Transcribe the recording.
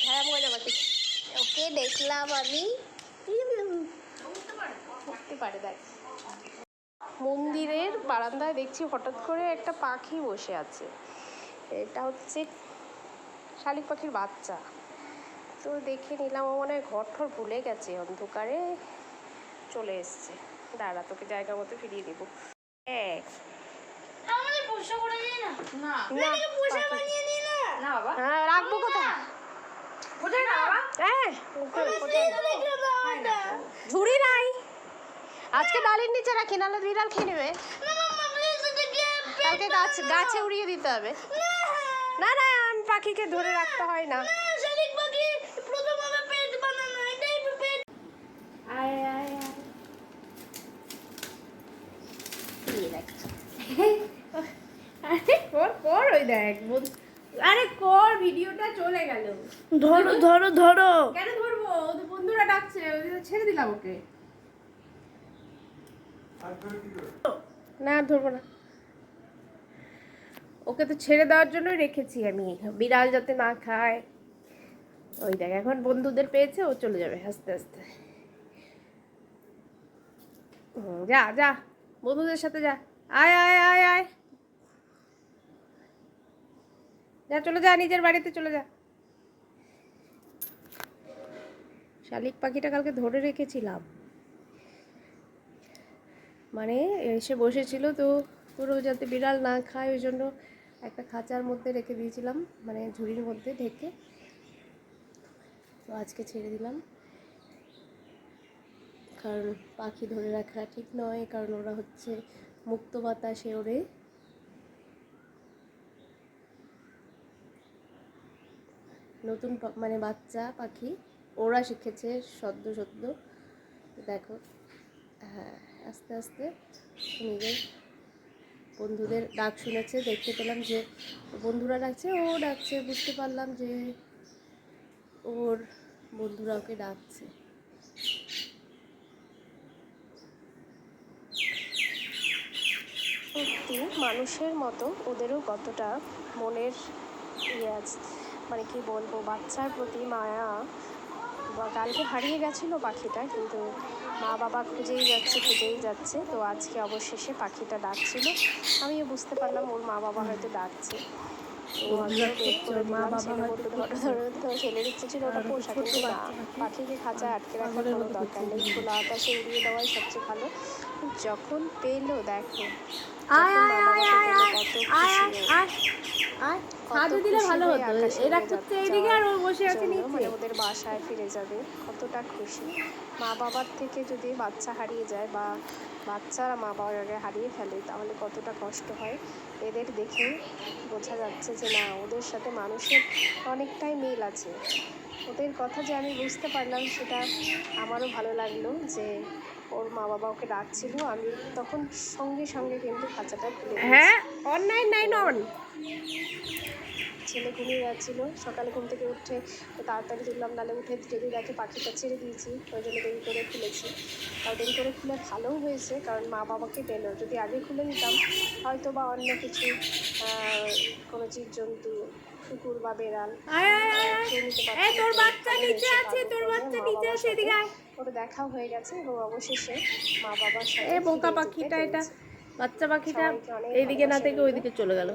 হ্যাঁ মজা পাচ্ছি। ওকে দেখলাম আমি, উঠতে পারে দেখ। মন্দিরের বারান্দায় দেখছি হঠাৎ করে একটা পাখি বসে আছে। এটা হচ্ছে শালিক পাখির বাচ্চা। তো দেখে নিলাম, ও মনে হয় ঘর ঠর ভুলে গেছে, অন্ধকারে চলে এসছে। দাঁড়া, তোকে জায়গা মতো ফিরিয়ে দেবো। হ্যাঁ হ্যাঁ রাখবো কোথায়? হ্যাঁ ঝুড়ি নাই, আজকে ডালের নিচে রাখি, নাহলে বিড়াল খেয়ে নেবে। কালকে গাছে উড়িয়ে দিতে হবে। না না, পাখিকে ধরে রাখতে হয় না। আরে কর, ভিডিওটা চলে গেল। ধরো ধরো ধরো। কেন ধরবো? ও তো বন্ধুরা ডাকছে, ছেড়ে দিলাম ওকে। না ধরবো না, ওকে তো ছেড়ে দেওয়ার জন্যই রেখেছি আমি, বিড়াল যাতে না খায়। ওই দেখ, এখন বন্ধুদের পেয়েছে, ও চলে যাবে আস্তে আস্তে। যা যা, বন্ধুদের সাথে যা। আয় আয় আয় আয়, যা চলে যা, নিজের বাড়িতে চলে যা। শালিক পাখিটা কালকে ধরে রেখেছিলাম, মানে এসে বসেছিল তো, পুরো যাতে বিড়াল না খায় ওই জন্য একটা খাঁচার মধ্যে রেখে দিয়েছিলাম, মানে ঝুড়ির মধ্যে ঢেকে। তো আজকে ছেড়ে দিলাম, কারণ পাখি ধরে রাখা ঠিক নয়, কারণ ওরা হচ্ছে মুক্ত বাতাসে ওড়ে। নতুন মানে বাচ্চা পাখি, ওরা শিখেছে সদ্য সদ্য। দেখো, হ্যাঁ আস্তে আস্তে নিজের বন্ধুদের ডাক শুনেছে, দেখতে পেলাম যে বন্ধুরা ডাকছে, ও ডাকছে, বুঝতে পারলাম যে ওর বন্ধুরা ওকে ডাকছে। সত্যি মানুষের মতো ওদেরও কতটা মনের ইয়ে আছে, মানে কি বলবো, বাচ্চার প্রতি মায়া। বা কালকে হারিয়ে গেছিলো পাখিটা, কিন্তু মা বাবা খুঁজেই যাচ্ছে। তো আজকে অবশেষে পাখিটা ডাকছিল, আমিও বুঝতে পারলাম ওর মা বাবা হয়তো ডাকছে। ফেলে দিচ্ছে ছিল ওটা পোষা, কিন্তু না, পাখিকে খাঁচায় আটকে রাখার কোনো দরকার নেই, খোলা আকাশে উড়িয়ে দেওয়াই সবচেয়ে ভালো। যখন পেলো দেখো, মানে ওদের বাসায় ফিরে যাবে, কতটা খুশি। মা বাবার থেকে যদি বাচ্চা হারিয়ে যায় বা বাচ্চারা মা বাবাকে হারিয়ে ফেলে, তাহলে কতটা কষ্ট হয়। এদের দেখে বোঝা যাচ্ছে যে না, ওদের সাথে মানুষের অনেকটাই মিল আছে। ওদের কথা যে আমি বুঝতে পারলাম, সেটা আমারও ভালো লাগলো যে ওর মা বাবা ওকে ডাকছিল। আমি তখন সঙ্গে সঙ্গে কিন্তু খাঁচাটা খুলে দিয়েছি। হ্যাঁ, অনলাইন ছেলে ঘুমিয়ে যাচ্ছিলো, সকালে ঘুম থেকে উঠে তাড়াতাড়ি তুললাম, নালে উঠে যদি দেখে পাখিটা ছেড়ে দিয়েছি, ওই জন্য দেরি করে খুলেছি। আর দেরি করে খুলে ভালোও হয়েছে, কারণ মা বাবাকে পেলো। যদি আগে খুলে নিতাম, হয়তো বা অন্য কিছু কোনো জীবজন্তু, কুকুর বা বেড়াল ওটা দেখাও হয়ে গেছে। এবং অবশেষে মা বাবার সাথে বোকা পাখিটা, এটা বাচ্চা পাখিটা এইদিকে না থেকে ওইদিকে চলে গেল।